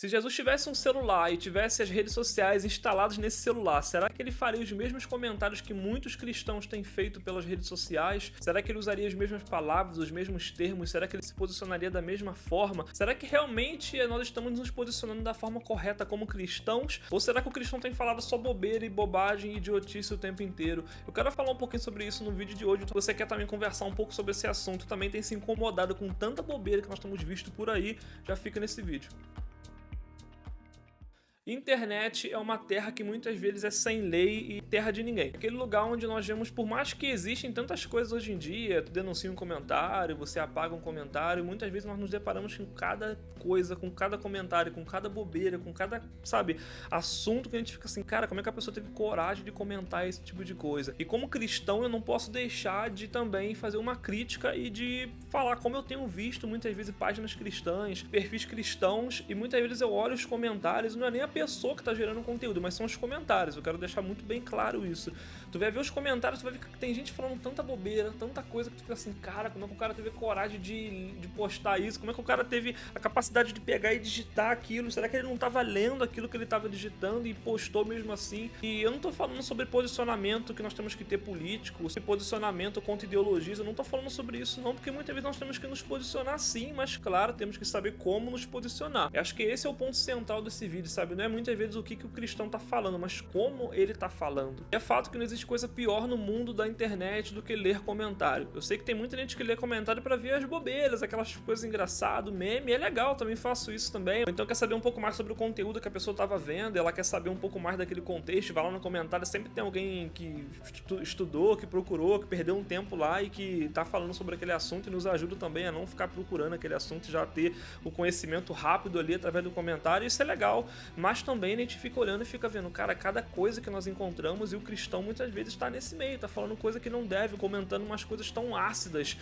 Se Jesus tivesse um celular e tivesse as redes sociais instaladas nesse celular, será que ele faria os mesmos comentários que muitos cristãos têm feito pelas redes sociais? Será que ele usaria as mesmas palavras, os mesmos termos? Será que ele se posicionaria da mesma forma? Será que realmente nós estamos nos posicionando da forma correta como cristãos? Ou será que o cristão tem falado só bobeira e bobagem e idiotice o tempo inteiro? Eu quero falar um pouquinho sobre isso no vídeo de hoje. Se você quer também conversar um pouco sobre esse assunto, também tem se incomodado com tanta bobeira que nós temos visto por aí, já fica nesse vídeo. Internet é uma terra que muitas vezes é sem lei e terra de ninguém. Aquele lugar onde nós vemos, por mais que existem tantas coisas hoje em dia, tu denuncia um comentário, você apaga um comentário, muitas vezes nós nos deparamos com cada coisa, com cada comentário, com cada bobeira, com cada, sabe, assunto que a gente fica assim, cara, como é que a pessoa teve coragem de comentar esse tipo de coisa? E como cristão eu não posso deixar de também fazer uma crítica e de falar como eu tenho visto muitas vezes páginas cristãs, perfis cristãos, e muitas vezes eu olho os comentários e não é nem a pessoa que tá gerando conteúdo, mas são os comentários. Eu quero deixar muito bem claro isso. Tu vai ver os comentários, tu vai ver que tem gente falando tanta bobeira, tanta coisa que tu fica assim, cara, como é que o cara teve coragem de postar isso? Como é que o cara teve a capacidade de pegar e digitar aquilo? Será que ele não tava lendo aquilo que ele tava digitando e postou mesmo assim? E eu não tô falando sobre posicionamento que nós temos que ter político, sobre posicionamento contra ideologias, eu não tô falando sobre isso não, porque muitas vezes nós temos que nos posicionar sim, mas claro, temos que saber como nos posicionar. Eu acho que esse é o ponto central desse vídeo, sabe? Não é muitas vezes o que o cristão tá falando, mas como ele tá falando. É fato que não existe coisa pior no mundo da internet do que ler comentário. Eu sei que tem muita gente que lê comentário pra ver as bobeiras, aquelas coisas engraçadas, meme, é legal, também faço isso também. Ou então quer saber um pouco mais sobre o conteúdo que a pessoa tava vendo, ela quer saber um pouco mais daquele contexto, vai lá no comentário, sempre tem alguém que estudou, que procurou, que perdeu um tempo lá e que tá falando sobre aquele assunto e nos ajuda também a não ficar procurando aquele assunto e já ter o conhecimento rápido ali através do comentário. Isso é legal, mas também a gente fica olhando e fica vendo, cara, cada coisa que nós encontramos, e o cristão muitas vezes está nesse meio, tá falando coisa que não deve, comentando umas coisas tão ácidas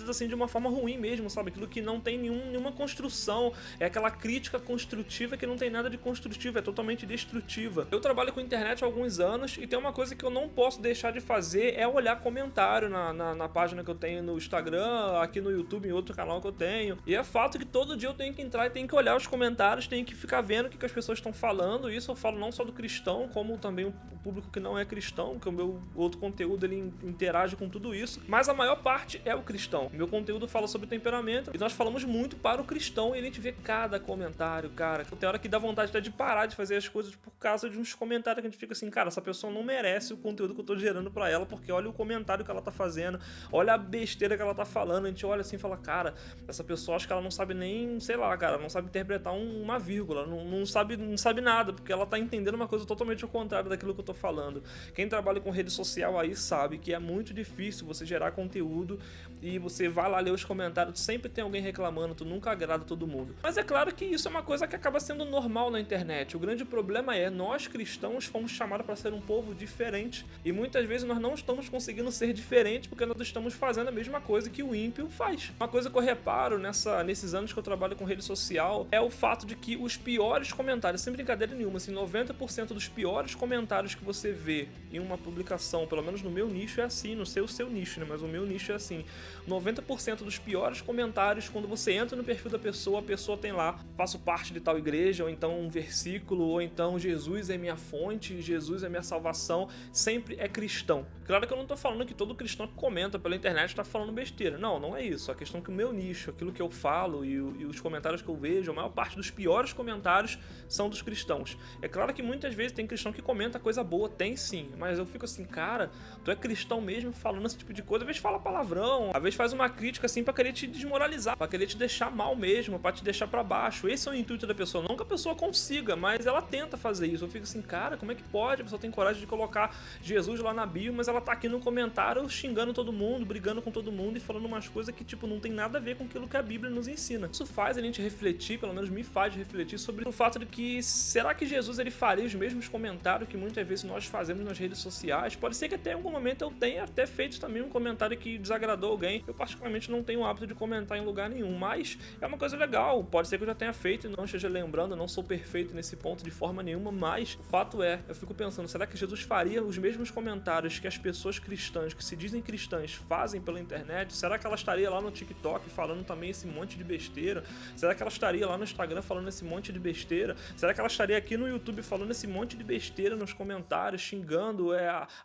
assim de uma forma ruim mesmo, sabe? Aquilo que não tem nenhuma construção, é aquela crítica construtiva que não tem nada de construtivo, é totalmente destrutiva. Eu trabalho com internet há alguns anos e tem uma coisa que eu não posso deixar de fazer, é olhar comentário na página que eu tenho no Instagram, aqui no YouTube, em outro canal que eu tenho, e é fato que todo dia eu tenho que entrar e tenho que olhar os comentários, tenho que ficar vendo o que as pessoas estão falando. Isso eu falo não só do cristão, como também o público que não é cristão, que o meu outro conteúdo ele interage com tudo isso, mas a maior parte é o cristão. Meu conteúdo fala sobre temperamento e nós falamos muito para o cristão, e a gente vê cada comentário, cara, tem hora que dá vontade até de parar de fazer as coisas por causa de uns comentários que a gente fica assim, cara, essa pessoa não merece o conteúdo que eu tô gerando pra ela, porque olha o comentário que ela tá fazendo, olha a besteira que ela tá falando, a gente olha assim e fala, cara, essa pessoa acho que ela não sabe nem, sei lá, cara, não sabe interpretar uma vírgula, não sabe nada, porque ela tá entendendo uma coisa totalmente ao contrário daquilo que eu tô falando. Quem trabalha com rede social aí sabe que é muito difícil você gerar conteúdo e você vai lá ler os comentários, sempre tem alguém reclamando, tu nunca agrada todo mundo. Mas é claro que isso é uma coisa que acaba sendo normal na internet. O grande problema é, nós cristãos fomos chamados para ser um povo diferente, e muitas vezes nós não estamos conseguindo ser diferentes porque nós estamos fazendo a mesma coisa que o ímpio faz. Uma coisa que eu reparo nesses anos que eu trabalho com rede social é o fato de que os piores comentários, sem brincadeira nenhuma, assim, 90% dos piores comentários que você vê em uma publicação, pelo menos no meu nicho é assim, não sei o seu nicho, né, mas o meu nicho é assim, 90% dos piores comentários, quando você entra no perfil da pessoa, a pessoa tem lá, faço parte de tal igreja, ou então um versículo, ou então Jesus é minha fonte, Jesus é minha salvação, sempre é cristão. Claro que eu não tô falando que todo cristão que comenta pela internet tá falando besteira, não é isso, a questão é que o meu nicho, aquilo que eu falo e os comentários que eu vejo, a maior parte dos piores comentários são dos cristãos. É claro que muitas vezes tem cristão que comenta coisa boa, tem sim, mas eu fico assim, cara, tu é cristão mesmo falando esse tipo de coisa, às vezes fala palavrão, às vezes faz uma crítica assim pra querer te desmoralizar, pra querer te deixar mal mesmo, pra te deixar pra baixo. Esse é o intuito da pessoa, não que a pessoa consiga, mas ela tenta fazer isso. Eu fico assim, cara, como é que pode? A pessoa tem coragem de colocar Jesus lá na bio, mas ela tá aqui no comentário xingando todo mundo, brigando com todo mundo e falando umas coisas que, tipo, não tem nada a ver com aquilo que a Bíblia nos ensina. Isso faz a gente refletir, pelo menos me faz refletir sobre o fato de que E será que Jesus ele faria os mesmos comentários que muitas vezes nós fazemos nas redes sociais? Pode ser que até em algum momento eu tenha até feito também um comentário que desagradou alguém. Eu particularmente não tenho o hábito de comentar em lugar nenhum, mas é uma coisa legal. Pode ser que eu já tenha feito e não esteja lembrando, eu não sou perfeito nesse ponto de forma nenhuma, mas o fato é, eu fico pensando, será que Jesus faria os mesmos comentários que as pessoas cristãs, que se dizem cristãs, fazem pela internet? Será que ela estaria lá no TikTok falando também esse monte de besteira? Será que ela estaria lá no Instagram falando esse monte de besteira? Será que ela estaria aqui no YouTube falando esse monte de besteira nos comentários, xingando,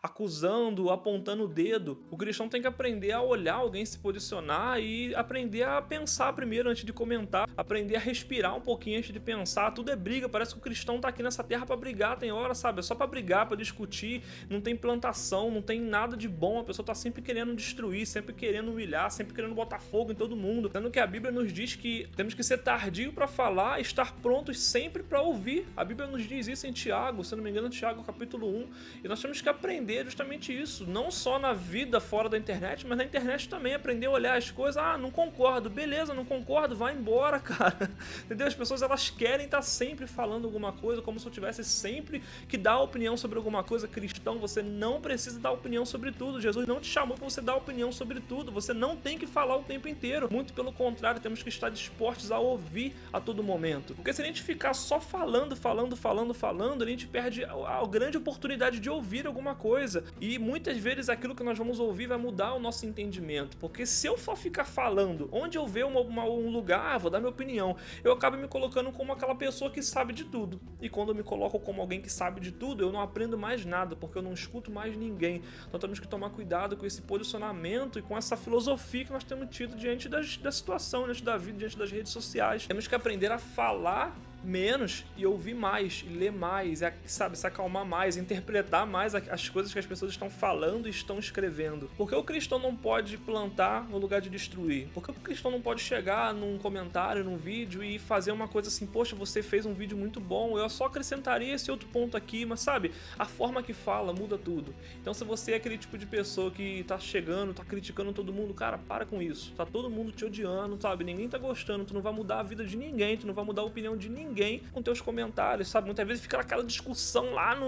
acusando, apontando o dedo? O cristão tem que aprender a olhar alguém se posicionar e aprender a pensar primeiro antes de comentar, aprender a respirar um pouquinho antes de pensar. Tudo é briga, parece que o cristão tá aqui nessa terra pra brigar, tem hora, sabe? É só pra brigar, pra discutir, não tem plantação, não tem nada de bom, a pessoa tá sempre querendo destruir, sempre querendo humilhar, sempre querendo botar fogo em todo mundo. Sendo que a Bíblia nos diz que temos que ser tardio pra falar, estar prontos sempre pra ouvir. A Bíblia nos diz isso em Tiago, se não me engano, Tiago capítulo 1, e nós temos que aprender justamente isso, não só na vida fora da internet, mas na internet também, aprender a olhar as coisas. Ah, não concordo, beleza, não concordo, vai embora, cara. Entendeu? As pessoas, elas querem estar sempre falando alguma coisa, como se eu tivesse sempre que dar opinião sobre alguma coisa. Cristão, você não precisa dar opinião sobre tudo. Jesus não te chamou para você dar opinião sobre tudo. Você não tem que falar o tempo inteiro. Muito pelo contrário, temos que estar dispostos a ouvir a todo momento. Porque se a gente ficar só falando, a gente perde a grande oportunidade de ouvir alguma coisa. E muitas vezes aquilo que nós vamos ouvir vai mudar o nosso entendimento. Porque se eu só ficar falando, onde eu ver um lugar, vou dar minha opinião, eu acabo me colocando como aquela pessoa que sabe de tudo. E quando eu me coloco como alguém que sabe de tudo, eu não aprendo mais nada, porque eu não escuto mais ninguém. Então temos que tomar cuidado com esse posicionamento e com essa filosofia que nós temos tido diante da situação, diante da vida, diante das redes sociais. Temos que aprender a falar menos e ouvir mais, e ler mais, sabe, se acalmar mais, interpretar mais as coisas que as pessoas estão falando e estão escrevendo. Porque o cristão não pode plantar no lugar de destruir? Porque o cristão não pode chegar num comentário, num vídeo e fazer uma coisa assim, poxa, você fez um vídeo muito bom, eu só acrescentaria esse outro ponto aqui, mas sabe, a forma que fala muda tudo. Então se você é aquele tipo de pessoa que tá chegando, tá criticando todo mundo, cara, para com isso. Tá todo mundo te odiando, sabe, ninguém tá gostando, tu não vai mudar a vida de ninguém, tu não vai mudar a opinião de ninguém com teus comentários, sabe? Muitas vezes fica aquela discussão lá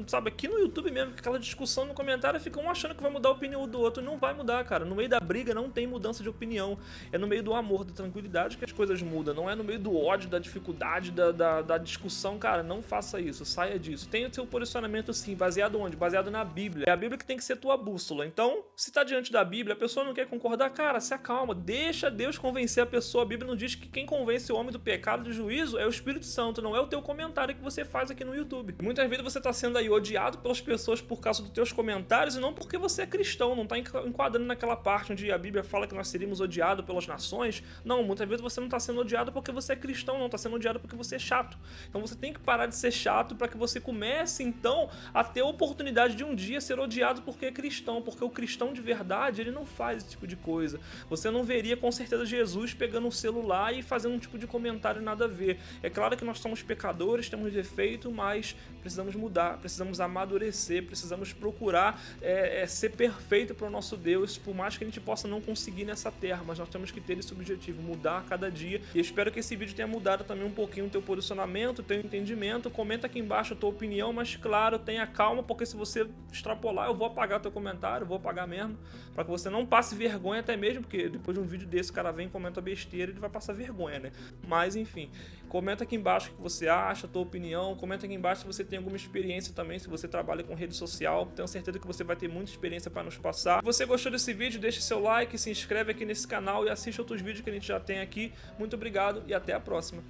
sabe, aqui no YouTube mesmo, aquela discussão no comentário, fica um achando que vai mudar a opinião do outro, e não vai mudar, cara. No meio da briga não tem mudança de opinião, é no meio do amor, da tranquilidade que as coisas mudam, não é no meio do ódio, da dificuldade, da discussão, cara, não faça isso, saia disso. Tenha o seu posicionamento sim, baseado onde? Baseado na Bíblia. É a Bíblia que tem que ser tua bússola. Então, se tá diante da Bíblia, a pessoa não quer concordar, cara, se acalma, deixa Deus convencer a pessoa. A Bíblia não diz que quem convence o homem do pecado e do juízo é o Espírito Santo, não é o teu comentário que você faz aqui no YouTube. Muitas vezes você tá sendo aí odiado pelas pessoas por causa dos teus comentários e não porque você é cristão, não tá enquadrando naquela parte onde a Bíblia fala que nós seríamos odiados pelas nações. Não, muitas vezes você não tá sendo odiado porque você é cristão, não tá sendo odiado porque você é chato. Então você tem que parar de ser chato para que você comece então a ter a oportunidade de um dia ser odiado porque é cristão, porque o cristão de verdade, ele não faz esse tipo de coisa. Você não veria com certeza Jesus pegando um celular e fazendo um tipo de comentário nada a ver. É claro que nós somos pecadores, temos defeito, mas precisamos mudar, precisamos amadurecer, precisamos procurar ser perfeito para o nosso Deus, por mais que a gente possa não conseguir nessa terra, mas nós temos que ter esse objetivo, mudar a cada dia. E eu espero que esse vídeo tenha mudado também um pouquinho o teu posicionamento, o teu entendimento. Comenta aqui embaixo a tua opinião, mas claro, tenha calma, porque se você extrapolar, eu vou apagar teu comentário, vou apagar mesmo, para que você não passe vergonha até mesmo, porque depois de um vídeo desse o cara vem e comenta besteira, ele vai passar vergonha, né? Mas enfim, comenta aqui embaixo o que você acha, a tua opinião, comenta aqui embaixo se você tem alguma experiência também, se você trabalha com rede social, tenho certeza que você vai ter muita experiência para nos passar. Se você gostou desse vídeo, deixa seu like, se inscreve aqui nesse canal e assiste outros vídeos que a gente já tem aqui. Muito obrigado e até a próxima.